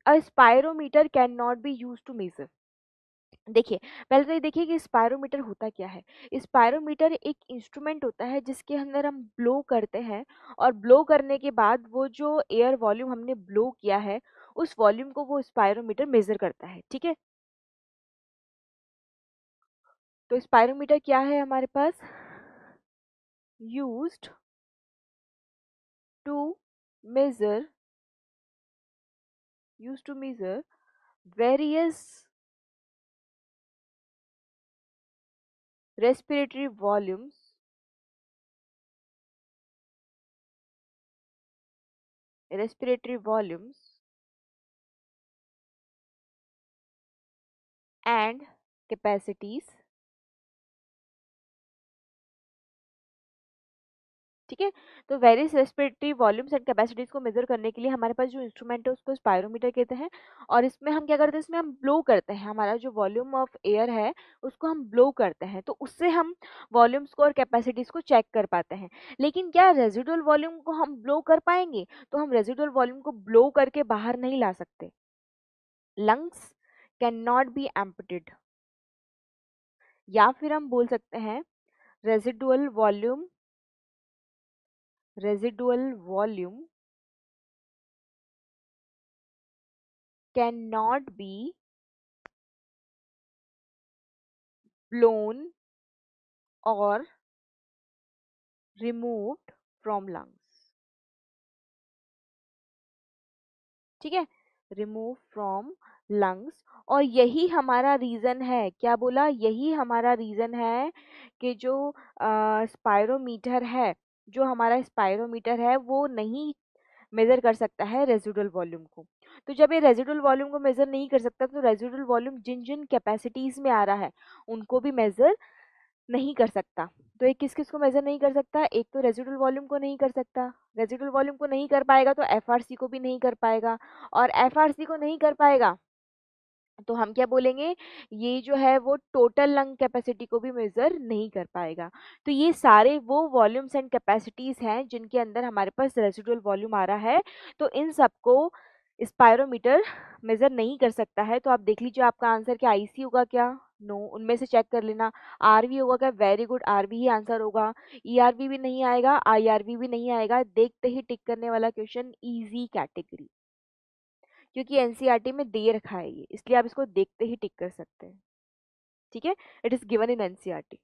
A spirometer can not be use to measure. देखिए, पहले तो ये देखिए कि स्पायरोमीटर होता क्या है। स्पायरोमीटर एक इंस्ट्रूमेंट होता है जिसके अंदर हम ब्लो करते हैं, और ब्लो करने के बाद वो जो एयर वॉल्यूम हमने ब्लो किया है, उस वॉल्यूम को वो स्पायरोमीटर मेजर करता है। ठीक है, तो स्पायरोमीटर क्या है हमारे पास? Used to measure various respiratory volumes and capacities। ठीक है, तो various respiratory volumes and capacities को मेजर करने के लिए हमारे पास जो इंस्ट्रूमेंट है उसको स्पायरोमीटर कहते हैं। और इसमें हम क्या करते हैं, इसमें हम ब्लो करते हैं, हमारा जो वॉल्यूम ऑफ एयर है उसको हम ब्लो करते हैं, तो उससे हम वॉल्यूम्स को और कैपेसिटीज को चेक कर पाते हैं। लेकिन क्या रेजिडुअल वॉल्यूम को हम ब्लो कर पाएंगे? तो हम रेजिडुअल वॉल्यूम को ब्लो करके बाहर नहीं ला सकते। Lungs can not B emptied, या फिर हम बोल सकते हैं residual volume can not B blown or removed from lungs। ठीक है, रिमूव फ्रॉम लंग्स। और यही हमारा रीजन है, क्या बोला, यही हमारा रीजन है कि जो स्पायरोमीटर है, जो हमारा स्पायरोमीटर है वो नहीं मेजर कर सकता है रेजिडुअल वॉल्यूम को। तो जब ये रेजिडुअल वॉल्यूम को मेजर नहीं कर सकता, तो रेजिडुअल वॉल्यूम जिन जिन कैपेसिटीज में आ रहा है उनको भी मेजर नहीं कर सकता। तो ये किस किस को मेजर नहीं कर सकता? एक तो रेजिडुअल वॉल्यूम को नहीं कर सकता, रेजिडुअल वॉल्यूम को नहीं कर पाएगा तो एफआरसी को भी नहीं कर पाएगा, और एफआरसी को नहीं कर पाएगा तो हम क्या बोलेंगे, ये जो है वो टोटल लंग कैपेसिटी को भी मेजर नहीं कर पाएगा। तो ये सारे वो वॉल्यूम्स एंड कैपेसिटीज हैं जिनके अंदर हमारे पास रेसिडुअल वॉल्यूम आ रहा है, तो इन सबको स्पायरोमीटर मेजर नहीं कर सकता है। तो आप देख लीजिए आपका आंसर क्या, आईसी होगा क्या? नो, उनमें से चेक कर लेना। आरवी होगा क्या? वेरी गुड, आरवी ही आंसर होगा। ईआरवी भी नहीं आएगा, आईआरवी भी नहीं आएगा। देखते ही टिक करने वाला क्वेश्चन, इजी कैटेगरी, क्योंकि एनसीईआरटी में दे रखा है ये, इसलिए आप इसको देखते ही टिक कर सकते हैं। ठीक है, it is given in NCERT.